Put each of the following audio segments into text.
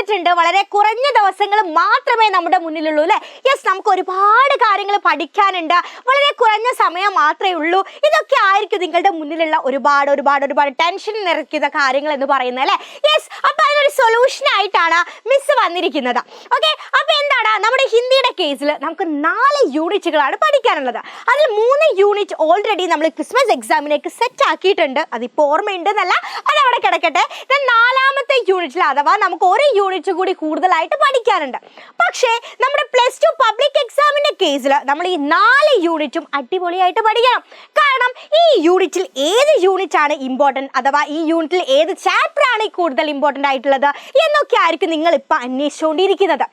പറഞ്ഞിട്ടുണ്ട് വളരെ കുറഞ്ഞ ദിവസങ്ങൾ മാത്രമേ നമ്മുടെ മുന്നിലുള്ളൂ അല്ലേ? യെസ്, നമുക്ക് ഒരുപാട് കാര്യങ്ങൾ പഠിക്കാനുണ്ട്, വളരെ കുറഞ്ഞ സമയം മാത്രമേ ഉള്ളൂ. ഇതൊക്കെ ആയിരിക്കും നിങ്ങളുടെ മുന്നിലുള്ള ഒരുപാട് ഒരുപാട് ഒരുപാട് ടെൻഷൻ നിറയ്ക്കുന്ന കാര്യങ്ങൾ എന്ന് പറയുന്നത് അല്ലേ? യെസ്, അപ്പൊ അതിനൊരു സൊല്യൂഷൻ ആയിട്ടാണ് മിസ് വന്നിരിക്കുന്നത്. ഓക്കെ, അപ്പൊ എന്താണ് നമ്മുടെ ഹിന്ദിയുടെ കേസിൽ നമുക്ക് 4 യൂണിറ്റുകളാണ് പഠിക്കാനുള്ളത്. അതിൽ 3 യൂണിറ്റ് ഓൾറെഡി നമ്മൾ ക്രിസ്മസ് എക്സാമിനേക്ക് സെറ്റ് ആക്കിയിട്ടുണ്ട്. അതിപ്പോൾ ഓർമ്മയുണ്ടെന്നല്ല, അതവിടെ കിടക്കട്ടെ. നാലാമത്തെ യൂണിറ്റിൽ അഥവാ നമുക്ക് ഒരു യൂണിറ്റ് കൂടി കൂടുതലായിട്ട് പഠിക്കാനുണ്ട്. പക്ഷേ നമ്മുടെ +2 പബ്ലിക് എക്സാമിന്റെ കേസിൽ നമ്മൾ ഈ 4 യൂണിറ്റും അടിപൊളിയായിട്ട് പഠിക്കണം. കാരണം ഈ യൂണിറ്റിൽ ഏത് യൂണിറ്റ് ആണ് ഇമ്പോർട്ടൻറ്റ്, അഥവാ ഈ യൂണിറ്റിൽ ഏത് ചാപ്റ്റർ ആണ് കൂടുതൽ ഇമ്പോർട്ടൻ്റ് ആയിട്ടുള്ളത് എന്നൊക്കെ ആയിരിക്കും നിങ്ങൾ ഇപ്പം അന്വേഷിച്ചുകൊണ്ടിരിക്കുന്നത്.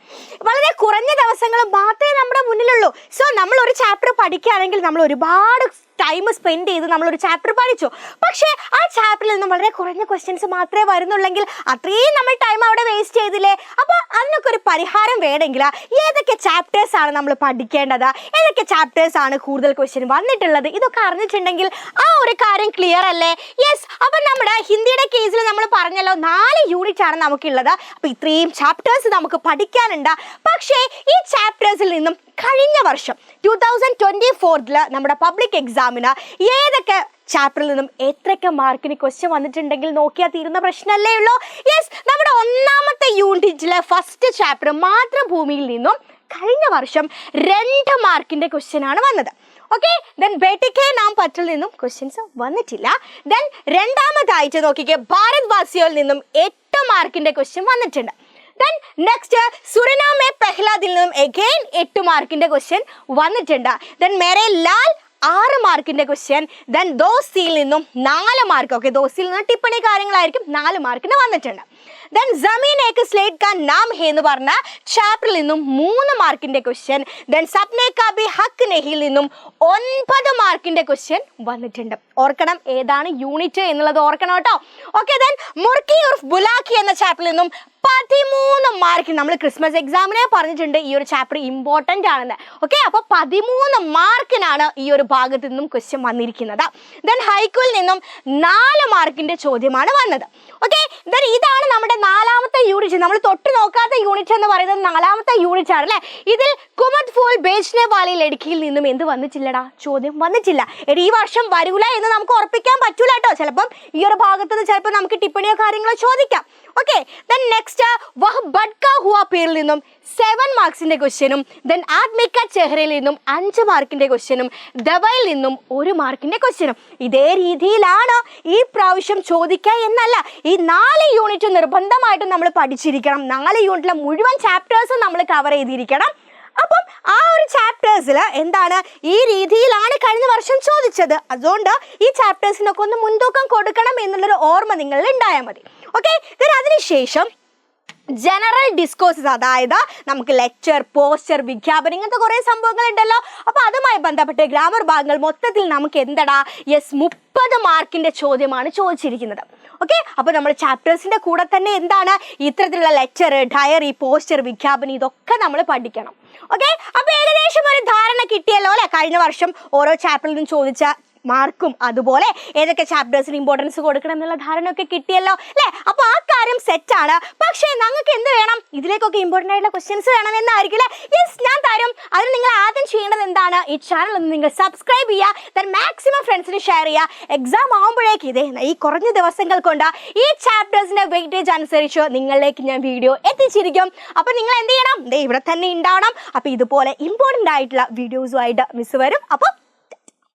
വളരെ കുറഞ്ഞ ദിവസങ്ങൾ മാത്രമേ നമ്മുടെ മുന്നിലുള്ളൂ. സോ നമ്മൾ ഒരു ചാപ്റ്റർ പഠിക്കുകയാണെങ്കിൽ നമ്മൾ ഒരുപാട് ടൈം സ്പെൻഡ് ചെയ്ത് നമ്മളൊരു ചാപ്റ്റർ പഠിച്ചു. പക്ഷേ ആ ചാപ്റ്ററിൽ നിന്നും വളരെ കുറഞ്ഞ ക്വസ്റ്റ്യൻസ് മാത്രമേ വരുന്നുള്ളെങ്കിൽ അത്രയും നമ്മൾ ടൈം അവിടെ വേസ്റ്റ് ചെയ്തില്ലേ? അപ്പോൾ അതിനൊക്കെ ഒരു പരിഹാരം വേണമെങ്കിൽ ഏതൊക്കെ ചാപ്റ്റേഴ്സ് ആണ് നമ്മൾ പഠിക്കേണ്ടത്, ഏതൊക്കെ ചാപ്റ്റേഴ്സ് ആണ് കൂടുതൽ ക്വസ്റ്റ്യൻ വന്നിട്ടുള്ളത്, ഇതൊക്കെ അറിഞ്ഞിട്ടുണ്ടെങ്കിൽ ആ ഒരു കാര്യം ക്ലിയർ അല്ലേ? യെസ്, അപ്പം നമ്മുടെ ഹിന്ദിയുടെ കേസിൽ നമ്മൾ പറഞ്ഞല്ലോ 4 യൂണിറ്റ് ആണ് നമുക്കുള്ളത്. അപ്പോൾ ഇത്രയും ചാപ്റ്റേഴ്സ് നമുക്ക് പഠിക്കാനുണ്ട്. പക്ഷേ ഈ ചാപ്റ്റേഴ്സിൽ നിന്നും കഴിഞ്ഞ വർഷം 2024 നമ്മുടെ പബ്ലിക് എക്സാമിന് ഏതൊക്കെ ചാപ്റ്ററിൽ നിന്നും എത്രയൊക്കെ മാർക്കിന് ക്വസ്റ്റ്യൻ വന്നിട്ടുണ്ടെങ്കിൽ നോക്കിയാൽ തീരുന്ന പ്രശ്നമല്ലേ ഉള്ളൂ? യെസ്, നമ്മുടെ 1ാമത്തെ യൂണിറ്റിലെ ഫസ്റ്റ് ചാപ്റ്റർ മാതൃഭൂമിയിൽ നിന്നും കഴിഞ്ഞ വർഷം 2 മാർക്കിന്റെ ക്വസ്റ്റ്യൻ ആണ് വന്നത്. ഓക്കെ, ദെൻ ബേട്ടിക്കെ നാം പറ്റിൽ നിന്നും ക്വസ്റ്റ്യൻസ് വന്നിട്ടില്ല. ദെൻ രണ്ടാമതായിട്ട് നോക്കിക്കേ, ഭാരത് വാസിയോയിൽ നിന്നും 8 മാർക്കിന്റെ ക്വസ്റ്റ്യൻ വന്നിട്ടുണ്ട്. ദെൻ നെക്സ്റ്റ് സുറിനാമെ പെഹ്ലാദിൽ നിന്നും അഗെയിൻ 8 മാർക്കിന്റെ ക്വസ്റ്റ്യൻ വന്നിട്ടുണ്ട്. ദെൻ മേരെ ലാൽ 6 മാർക്കിന്റെ ക്വസ്റ്റ്യൻ. ദെൻ ദോസ്തിയിൽ നിന്നും 4 മാർക്ക്. ഓക്കെ, ദോസ്തിയിൽ നിന്ന് ടിപ്പണി കാര്യങ്ങളായിരിക്കും 4 മാർക്കിന് വന്നിട്ടുണ്ട്. ദെൻ ജമീൻ ഏക് സ്ലേറ്റ് കാ നാം ഹേ എന്ന് പറഞ്ഞ ചാപ്റ്ററിൽ നിന്നും 3 മാർക്കിന്റെ ക്വസ്റ്റ്യൻ. ദെൻ സപ്നെ കാ ഭി ഹക്ക് നെഹിയിൽ നിന്നും 9 മാർക്കിന്റെ ക്വസ്റ്റ്യൻ വന്നിട്ടുണ്ട്. ഓർക്കണം ഏതാണ് യൂണിറ്റ് എന്നുള്ളത് ഓർക്കണം കേട്ടോ. ഓക്കെ, ദെൻ മുർക്കി ഉർഫ് ബുലാക്കി എന്ന ചാപ്റ്ററിൽ നിന്നും 13 മാർക്കിന് നമ്മൾ ക്രിസ്മസ് എക്സാമിനെ പറഞ്ഞിട്ടുണ്ട് ഈ ഒരു ചാപ്റ്റർ ഇമ്പോർട്ടൻ്റ് ആണെന്ന്. ഓക്കെ, അപ്പോൾ 13 മാർക്കിനാണ് ഈ ഒരു ഭാഗത്ത് നിന്നും ക്വസ്റ്റ്യൻ വന്നിരിക്കുന്നത്. ദെൻ ഹൈക്കുവിൽ നിന്നും 4 മാർക്കിന്റെ ചോദ്യമാണ് വന്നത്. ഓക്കെ, ദെൻ ഇതാണ് നമ്മുടെ 4ാമത്തെ യൂണിറ്റ്. നമ്മൾ തൊട്ട് നോക്കാത്ത യൂണിറ്റ് എന്ന് പറയുന്നത് 4ാമത്തെ യൂണിറ്റ് ആണ് അല്ലേ? ഇതിൽ കുമത് ഫൂൽ ബേച്ച്നെ വാലി ലഡ്കിയിൽ നിന്നും എന്ത് വന്നിട്ടില്ലടാ? ചോദ്യം വന്നിട്ടില്ല. ഈ വർഷം വരൂല എന്ന് നമുക്ക് ഉറപ്പിക്കാൻ പറ്റൂല കേട്ടോ. ചിലപ്പം ഈ ഒരു ഭാഗത്ത് നിന്ന് ചിലപ്പോൾ നമുക്ക് ടിപ്പണിയോ കാര്യങ്ങളോ ചോദിക്കാം. ഓക്കെ, ദെൻ നെക്സ്റ്റ് വഹ് ബഡ്ക ഹുവ പേരിൽ നിന്നും 7 മാർക്സിന്റെ ക്വസ്റ്റ്യനും. ദെൻ ആത്മിക ചെഹ്റയിൽ നിന്നും 5 മാർക്കിന്റെ ക്വസ്റ്റ്യനും. ദവയിൽ നിന്നും 1 മാർക്കിന്റെ ക്വസ്റ്റ്യനും. ഇതേ രീതിയിലാണ് ഈ പ്രാവശ്യം ചോദിക്കുക എന്നല്ല, ഈ 4 യൂണിറ്റ് നിർബന്ധമായിട്ടും നമ്മൾ പഠിച്ചിരിക്കണം. 4 യൂണിറ്റിലെ മുഴുവൻ ചാപ്റ്റേഴ്സും നമ്മൾ കവർ ചെയ്തിരിക്കണം. അപ്പം ആ ഒരു ചാപ്റ്റേഴ്സിൽ എന്താണ് ഈ രീതിയിലാണ് കഴിഞ്ഞ വർഷം ചോദിച്ചത്. അതുകൊണ്ട് ഈ ചാപ്റ്റേഴ്സിനൊക്കെ ഒന്ന് മുൻതൂക്കം കൊടുക്കണം എന്നുള്ളൊരു ഓർമ്മ നിങ്ങളിൽ ഉണ്ടായാൽ മതി. ഓക്കെ, അതിനുശേഷം ജനറൽ ഡിസ്കോഴ്സസ്, അതായത് നമുക്ക് ലെക്ചർ, പോസ്റ്റർ, വിജ്ഞാപനം, ഇങ്ങനത്തെ കുറേ സംഭവങ്ങൾ ഉണ്ടല്ലോ. അപ്പോൾ അതുമായി ബന്ധപ്പെട്ട് ഗ്രാമർ ഭാഗങ്ങൾ മൊത്തത്തിൽ നമുക്ക് എന്തടാ? യെസ്, 30 മാർക്കിന്റെ ചോദ്യമാണ് ചോദിച്ചിരിക്കുന്നത്. ഓക്കെ, അപ്പോൾ നമ്മൾ ചാപ്റ്റേഴ്സിന്റെ കൂടെ തന്നെ എന്താണ് ഇത്തരത്തിലുള്ള ലെക്ചർ, ഡയറി, പോസ്റ്റർ, വിജ്ഞാപനം ഇതൊക്കെ നമ്മൾ പഠിക്കണം. ഓക്കെ, അപ്പോൾ ഏകദേശം ഒരു ധാരണ കിട്ടിയല്ലോ അല്ലെ? കഴിഞ്ഞ വർഷം ഓരോ ചാപ്റ്ററിൽ നിന്നും ചോദിച്ച മാർക്കും അതുപോലെ ഏതൊക്കെ ചാപ്റ്റേഴ്സിന് ഇമ്പോർട്ടൻസ് കൊടുക്കണം എന്നുള്ള ധാരണയൊക്കെ കിട്ടിയല്ലോ അല്ലേ? അപ്പോൾ ആ കാര്യം സെറ്റാണ്. പക്ഷേ നിങ്ങൾക്ക് എന്ത് വേണം? ഇതിലേക്കൊക്കെ ഇമ്പോർട്ടൻ്റ് ആയിട്ടുള്ള ക്വസ്റ്റ്യൻസ് വേണമെന്നായിരിക്കില്ലേ? യെസ്, ഞാൻ തരും. അതിന് നിങ്ങൾ ആദ്യം ചെയ്യേണ്ടത് എന്താണ്? ഈ ചാനൽ ഒന്ന് നിങ്ങൾ സബ്സ്ക്രൈബ് ചെയ്യുക, ദെൻ മാക്സിമം ഫ്രണ്ട്സിന് ഷെയർ ചെയ്യുക. എക്സാം ആകുമ്പോഴേക്ക് ഈ കുറഞ്ഞ ദിവസങ്ങൾ കൊണ്ട് ഈ ചാപ്റ്റേഴ്സിന്റെ വെയിറ്റേജ് അനുസരിച്ച് നിങ്ങളിലേക്ക് ഞാൻ വീഡിയോ എത്തിച്ചിരിക്കും. അപ്പോൾ നിങ്ങൾ എന്ത് ചെയ്യണം? ഇവിടെ തന്നെ ഉണ്ടാവണം. അപ്പോൾ ഇതുപോലെ ഇമ്പോർട്ടൻ്റ് ആയിട്ടുള്ള വീഡിയോസുമായിട്ട് മിസ് വരും. അപ്പോൾ